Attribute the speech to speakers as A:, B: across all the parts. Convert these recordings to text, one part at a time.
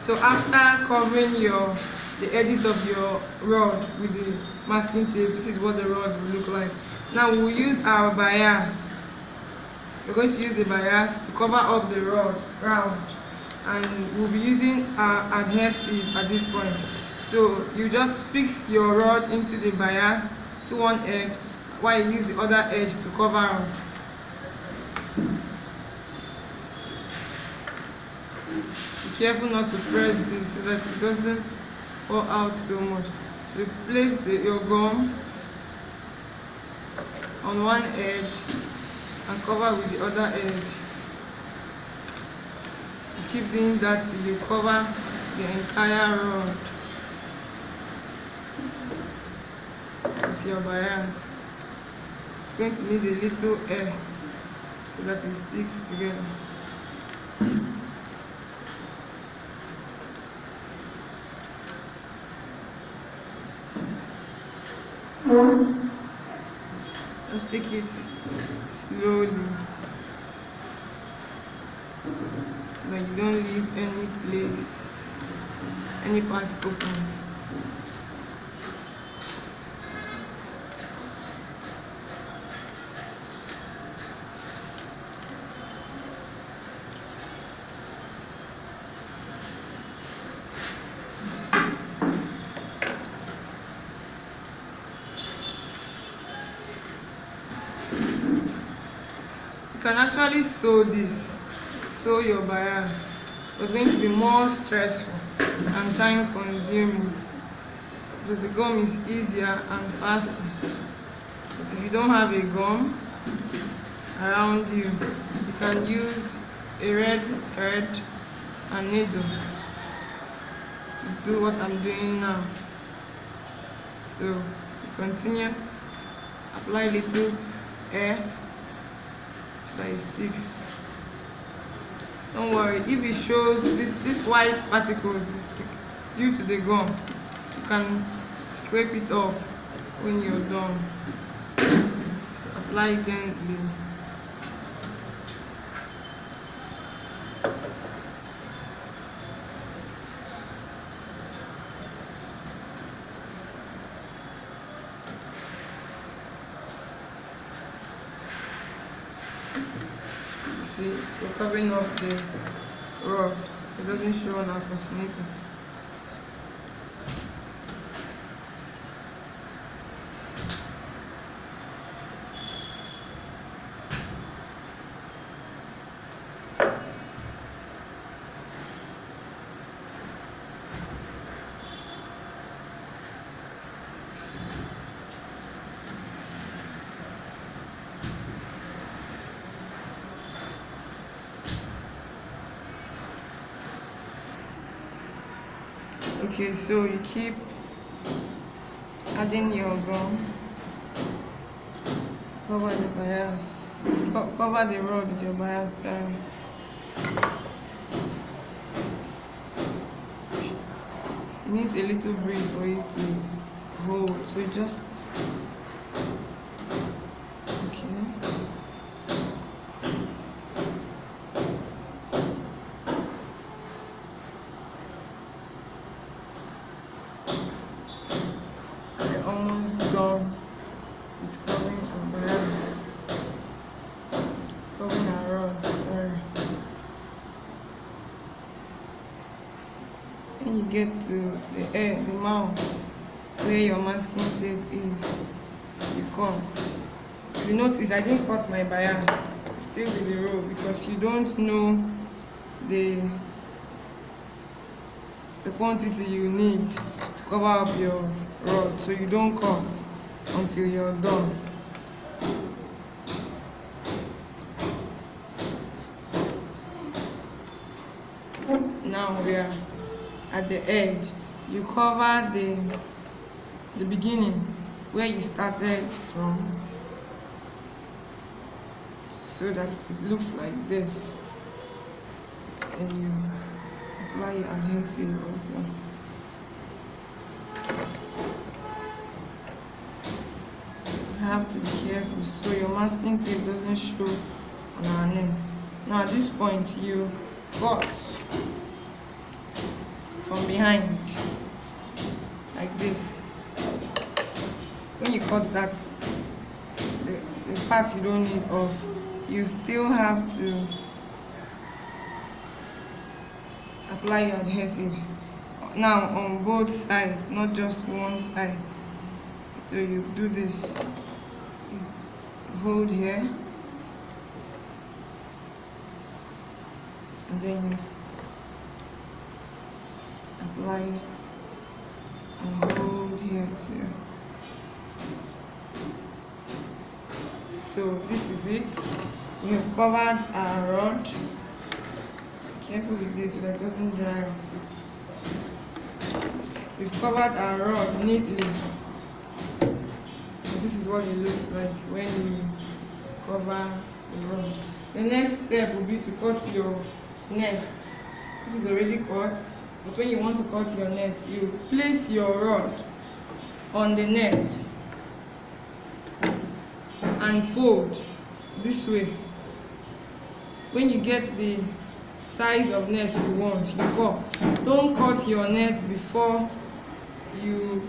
A: So after covering the edges of your rod with the masking tape, this is what the rod will look like. Now we will use our bias. We're going to use the bias to cover up the rod round, and we'll be using our adhesive at this point. So you just fix your rod into the bias to one edge while you use the other edge to cover up. Be careful not to press this so that it doesn't pour out so much. So you place your gum on one edge and cover with the other edge. You keep doing that till you cover the entire rod with your bias. It's going to need a little air so that it sticks together. Just take it slowly so that you don't leave any place, any part open. You can actually sew your bias. It's going to be more stressful and time consuming. So the gum is easier and faster. But if you don't have a gum around you, you can use a red thread and needle to do what I'm doing now. So you continue, apply little air so that it sticks. Don't worry, if it shows this white particles is due to the gum, you can scrape it off when you're done. So apply gently. See, we're covering up the rod so it doesn't show on our fascinator. Okay, so you keep adding your gum to cover the bias, to cover the rod with your bias. You need a little breeze for it to hold, so you just almost done with covering our bias, covering our rod, sorry. When you get to the mouth where your masking tape is, you cut. If you notice, I didn't cut my bias, it's still with the roll because you don't know the quantity you need to cover up your rod, so you don't cut until you're done. Now we are at the edge. You cover the beginning where you started from so that it looks like this, and you apply your adhesive also. You have to be careful so your masking tape doesn't show on our net. Now at this point you cut. from behind like this. When you cut that, the part you don't need off, you still have to apply your adhesive now on both sides, not just one side. So you do this, you hold here, and then you apply and hold here too. So this is it. We have covered our rod. Careful with this so that it doesn't dry up. We've covered our rod neatly. So this is what it looks like when you cover the rod. The next step will be to cut your net. This is already cut, but when you want to cut your net, you place your rod on the net and fold this way. When you get the size of net you want, you cut. Don't cut your net before you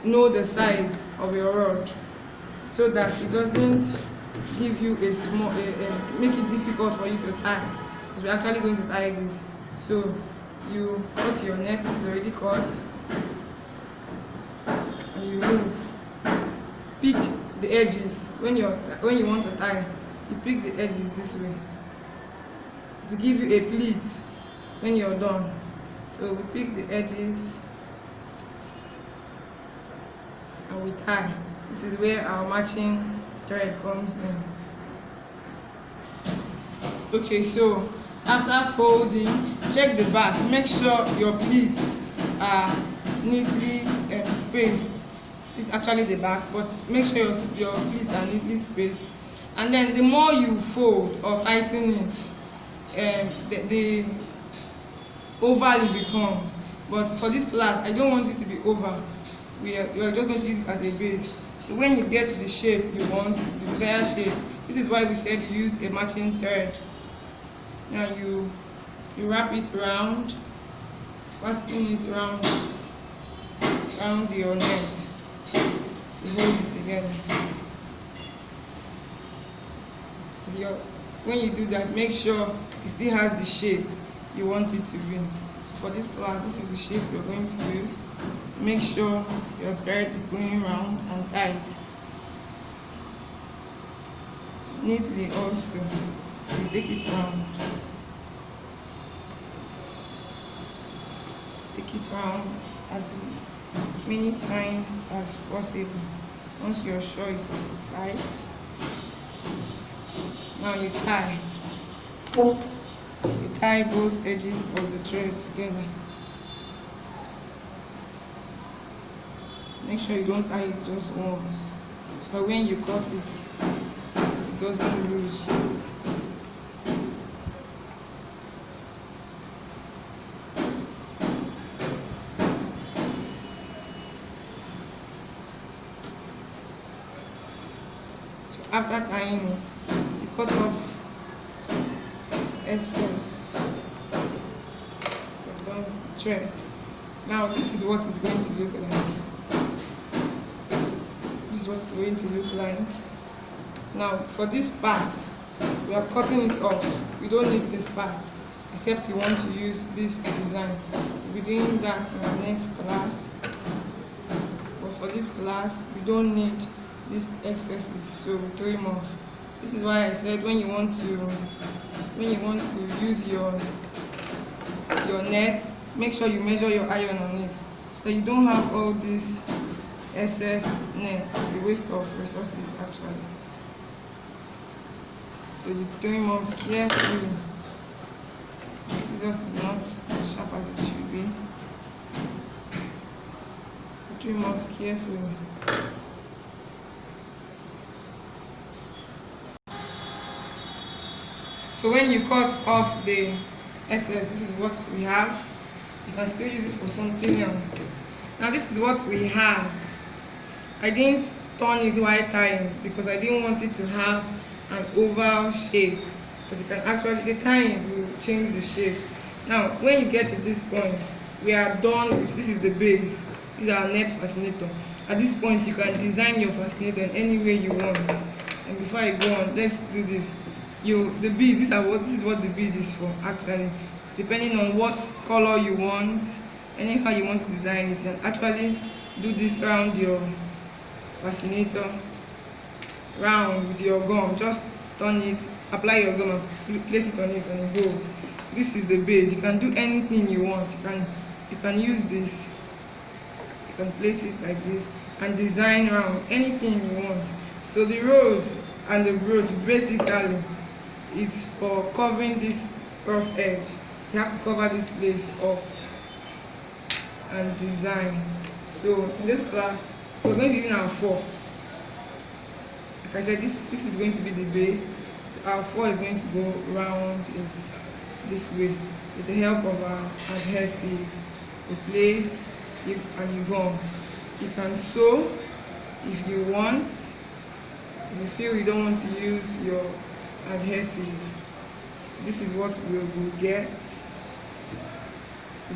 A: know the size of your rod, so that it doesn't give you a small make it difficult for you to tie, because we're actually going to tie this. So you cut your net. This is already cut, and you move. Pick the edges. When you want to tie, you pick the edges this way to give you a pleat when you're done. So we pick the edges and we tie. This is where our matching thread comes in. Okay, so after folding, check the back. Make sure your pleats are neatly spaced. This is actually the back, but make sure your pleats are neatly spaced. And then the more you fold or tighten it, the oval it becomes. But for this class, I don't want it to be oval. We are just going to use it as a base. So when you get the shape you want, the desired shape, this is why we said you use a matching thread. Now you wrap it around, fasten it around your net to hold it together. When you do that, make sure it still has the shape you want it to be. So for this class, this is the shape you're going to use. Make sure your thread is going round and tight. Neatly also, you take it round. Take it round as many times as possible. Once you're sure it's tight, now you tie. You tie both edges of the thread together. Make sure you don't tie it just once, so when you cut it, it doesn't loose. So after tying it, you cut off excess. You're done with the thread. Now this is what it's going to look like. This is what it's going to look like. Now for this part, we are cutting it off. We don't need this part, except you want to use this to design. We'll be doing that in our next class. But for this class, we don't need these excesses, so we throw them off. This is why I said when you want to use your net, make sure you measure your iron on it, so you don't have all this excess net. It's a waste of resources actually. So you throw them off carefully. The scissors is not as sharp as it should be. You throw them off carefully. So when you cut off the excess, this is what we have. You can still use it for something else. Now this is what we have. I didn't turn it while tying because I didn't want it to have an oval shape, but you can actually, the tying will change the shape. Now when you get to this point, we are done with this. Is the base. This is our net fascinator. At this point you can design your fascinator in any way you want. And before I go on, let's do this. The bead, this is what the bead is for actually. Depending on what color you want, anyhow you want to design it, and actually do this around your fascinator, round with your gum. Just turn it, apply your gum and place it on it, and it holds. This is the base. You can do anything you want. You can use this, you can place it like this and design around anything you want. So the rose and the brooch, basically it's for covering this rough edge. You have to cover this place up and design. So in this class we're going to use our 4. Like I said, this is going to be the base, so our 4 is going to go around it this way with the help of our adhesive. You place and you gum. You can sew if you want. If you feel you don't want to use your adhesive, so this is what we will get.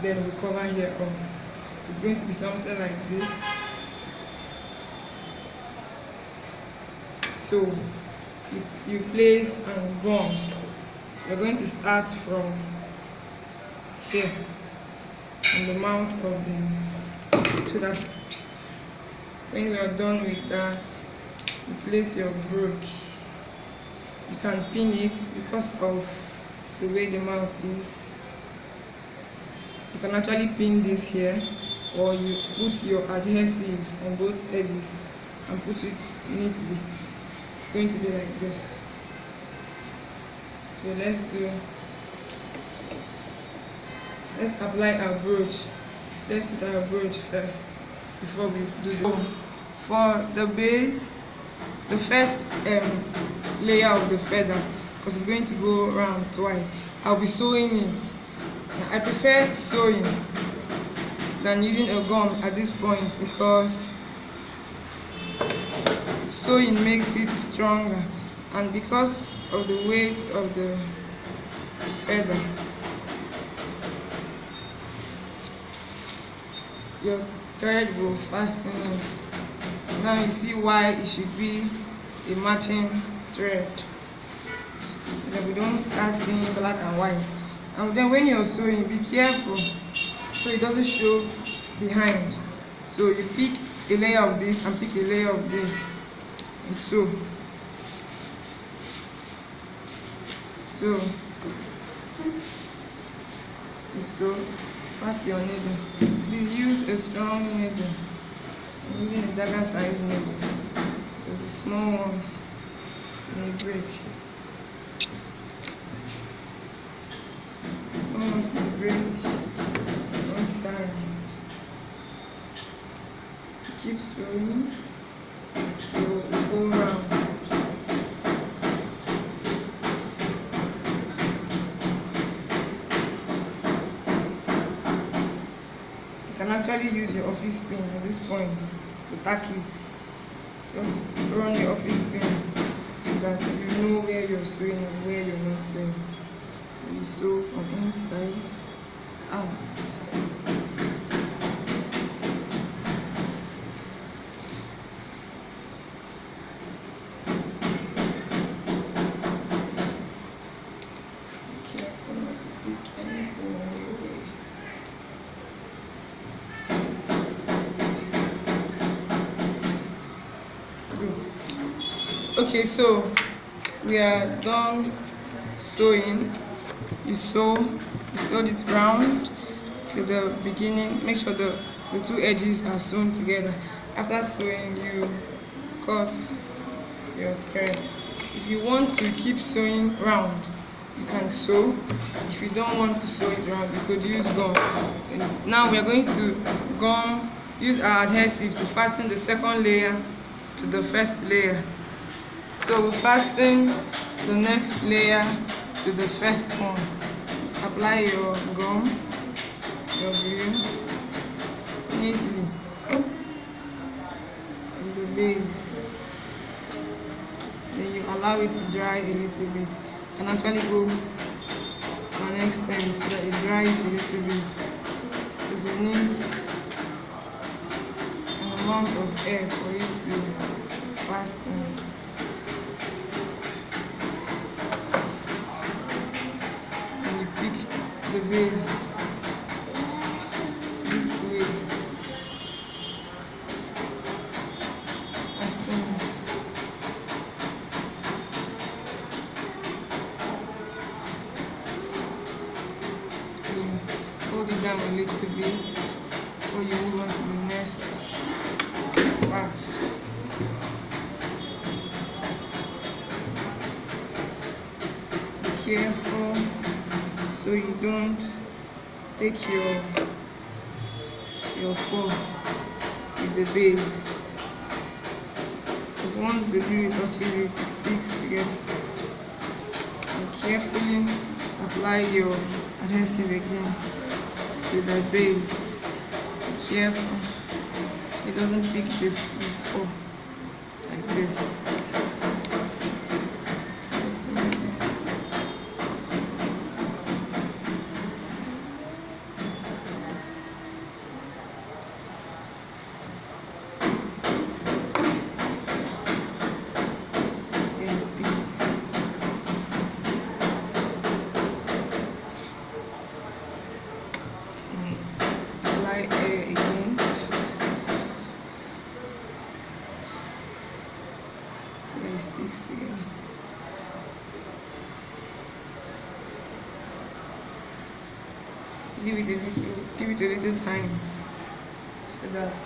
A: Then we cover here up. So it's going to be something like this. So you place and gum. So we're going to start from here, on the mount of the, so that when we are done with that, you place your brooch. You can pin it because of the way the mouth is. You can actually pin this here, or you put your adhesive on both edges and put it neatly. It's going to be like this. So let's apply our brooch. Let's put our brooch first before we do the for the base. The first layer of the feather, because it's going to go around twice, I'll be sewing it. Now, I prefer sewing than using a gum at this point, because sewing makes it stronger, and because of the weight of the feather, your thread will fasten it. Now you see why it should be a matching thread, so that we don't start seeing black and white. And then when you're sewing, be careful so it doesn't show behind. So you pick a layer of this and pick a layer of this and sew. So you sew, pass your needle. Please use a strong needle. I'm using a dagger size needle because the small ones may break. The small ones may break inside. Keep sewing till we go around. You can actually use your office pin at this point to tack it. Just run your office pin so that you know where you're sewing and where you're not sewing. So you sew from inside out. Careful not to pick anything on your way. Okay, so we are done sewing. You sewed it round to the beginning. Make sure the two edges are sewn together. After sewing, you cut your thread. If you want to keep sewing round, you can sew. If you don't want to sew it round, you could use gum. And now we are going to use our adhesive to fasten the second layer to the first layer. So we'll fasten the next layer to the first one. Apply your gum, your glue, neatly on the base. Then you allow it to dry a little bit. You can actually go to an extent so that it dries a little bit. Just because it needs an amount of air for you to fasten. And you pick the base this way, fasten it. Hold it down a little bit before you move on to the next part. Be careful so you don't take your form with the base, because once the glue touches it, it sticks together. And carefully apply your adhesive again to the base. Be careful it doesn't pick the form like this. Apply air again so that it sticks together. Give it a little time so that